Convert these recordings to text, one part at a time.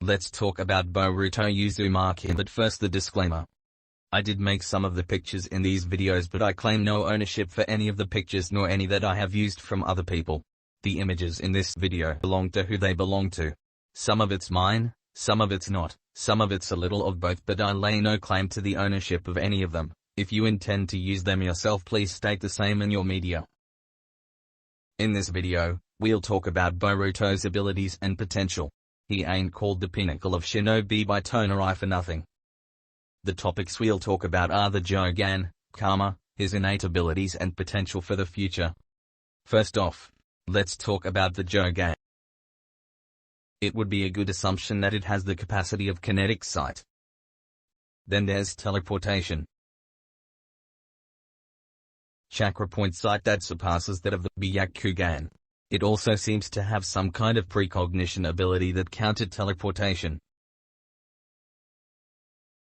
Let's talk about Boruto Uzumaki, but first the disclaimer. I did make some of the pictures in these videos, but I claim no ownership for any of the pictures nor any that I have used from other people. The images in this video belong to who they belong to. Some of it's mine, some of it's not, some of it's a little of both, but I lay no claim to the ownership of any of them. If you intend to use them yourself, please state the same in your media. In this video, we'll talk about Boruto's abilities and potential. He ain't called the pinnacle of shinobi by Tonari for nothing. The topics we'll talk about are the Jougan, karma, his innate abilities and potential for the future. First off, let's talk about the Jougan. It would be a good assumption that it has the capacity of kinetic sight. Then there's teleportation. Chakra point sight that surpasses that of the Byakugan. It also seems to have some kind of precognition ability that countered teleportation.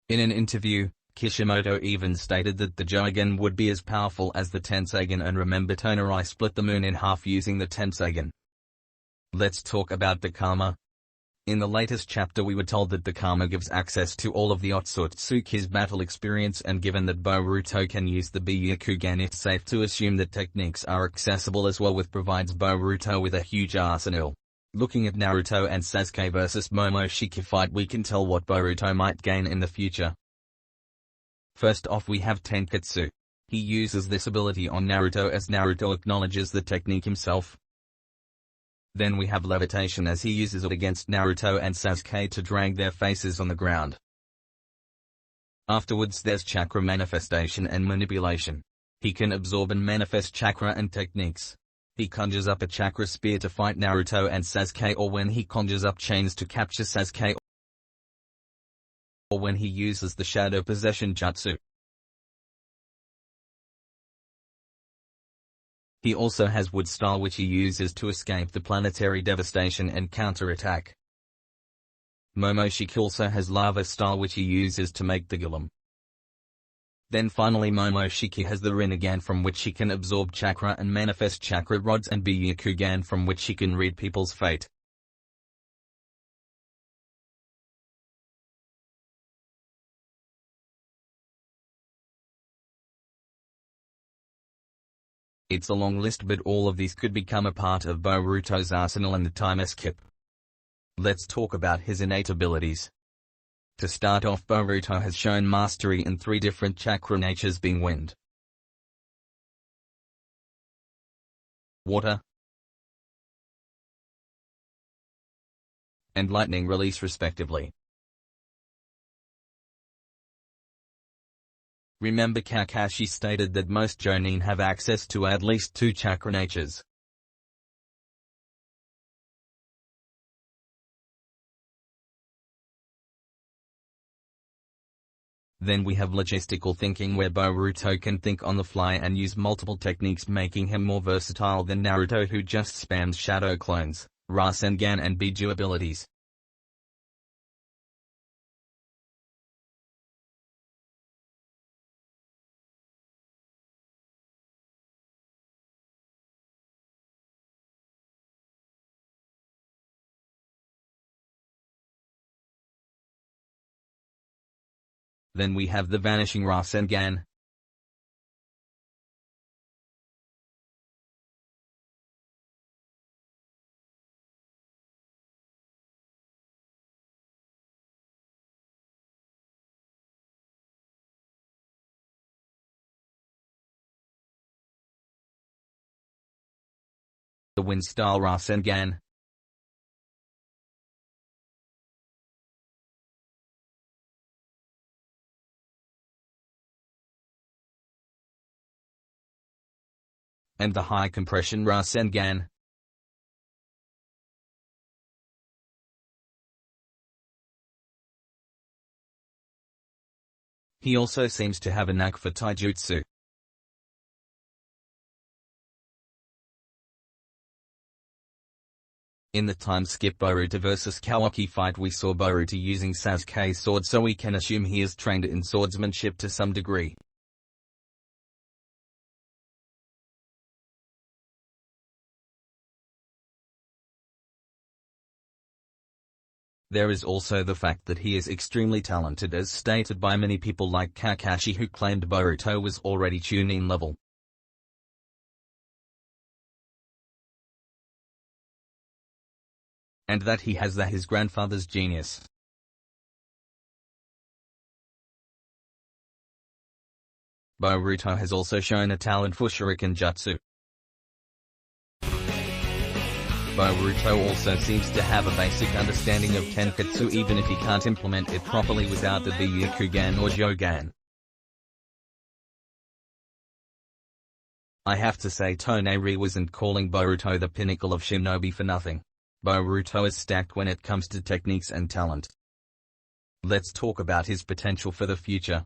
In an interview, Kishimoto even stated that the Jougan would be as powerful as the Tensagen, and remember Tonari split the moon in half using the Tensagen. Let's talk about the karma. In the latest chapter we were told that the karma gives access to all of the Otsutsuki's battle experience, and given that Boruto can use the Byakugan, it's safe to assume that techniques are accessible as well, which provides Boruto with a huge arsenal. Looking at Naruto and Sasuke vs Momoshiki fight, we can tell what Boruto might gain in the future. First off, we have Tenketsu. He uses this ability on Naruto as Naruto acknowledges the technique himself. Then we have levitation, as he uses it against Naruto and Sasuke to drag their faces on the ground. Afterwards there's chakra manifestation and manipulation. He can absorb and manifest chakra and techniques. He conjures up a chakra spear to fight Naruto and Sasuke, or when he conjures up chains to capture Sasuke, or when he uses the shadow possession jutsu. He also has wood style, which he uses to escape the planetary devastation and counterattack. Momoshiki also has lava style, which he uses to make the golem. Then finally Momoshiki has the Rinnegan, from which he can absorb chakra and manifest chakra rods, and Byakugan, from which he can read people's fate. It's a long list, but all of these could become a part of Boruto's arsenal in the time skip. Let's talk about his innate abilities. To start off, Boruto has shown mastery in 3 different chakra natures, being wind, water, and lightning release respectively. Remember, Kakashi stated that most Jonin have access to at least 2 chakra natures. Then we have logistical thinking, where Boruto can think on the fly and use multiple techniques, making him more versatile than Naruto, who just spams shadow clones, Rasengan and Biju abilities. Then we have the vanishing Rasengan. The wind style Rasengan. And the high compression Rasengan. He also seems to have a knack for taijutsu. In the time skip Boruto vs Kawaki fight, we saw Boruto using Sasuke's sword, so we can assume he is trained in swordsmanship to some degree. There is also the fact that he is extremely talented as stated by many people like Kakashi, who claimed Boruto was already Chunin level. And that he has his grandfather's genius. Boruto has also shown a talent for shuriken jutsu. Boruto also seems to have a basic understanding of tenketsu, even if he can't implement it properly without the Byakugan or Jougan. I have to say Toneri wasn't calling Boruto the pinnacle of shinobi for nothing. Boruto is stacked when it comes to techniques and talent. Let's talk about his potential for the future.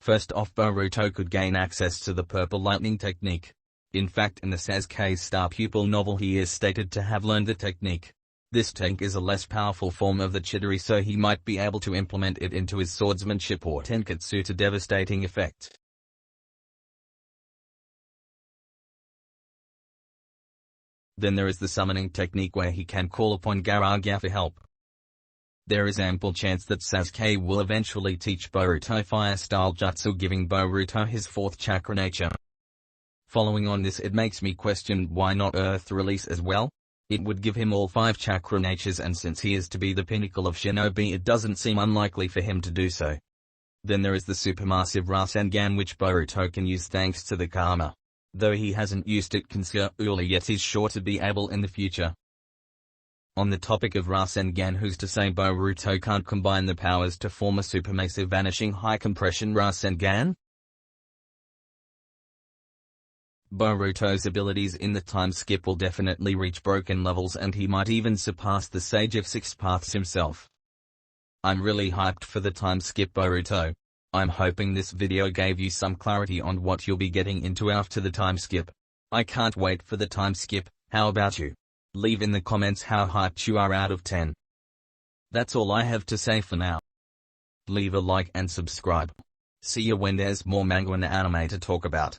First off, Boruto could gain access to the purple lightning technique. In fact, in the Sasuke's star pupil novel he is stated to have learned the technique. This technique is a less powerful form of the Chidori, so he might be able to implement it into his swordsmanship or tenketsu to devastating effect. Then there is the summoning technique where he can call upon Gaaraga for help. There is ample chance that Sasuke will eventually teach Boruto fire-style jutsu, giving Boruto his fourth chakra nature. Following on this, it makes me question why not Earth release as well? It would give him all 5 chakra natures, and since he is to be the pinnacle of shinobi, it doesn't seem unlikely for him to do so. Then there is the supermassive Rasengan, which Boruto can use thanks to the karma. Though he hasn't used it consistently yet, he's sure to be able in the future. On the topic of Rasengan, who's to say Boruto can't combine the powers to form a supermassive vanishing high compression Rasengan? Boruto's abilities in the time skip will definitely reach broken levels, and he might even surpass the Sage of Six Paths himself. I'm really hyped for the time skip Boruto. I'm hoping this video gave you some clarity on what you'll be getting into after the time skip. I can't wait for the time skip. How about you? Leave in the comments how hyped you are out of 10. That's all I have to say for now. Leave a like and subscribe. See you when there's more manga and anime to talk about.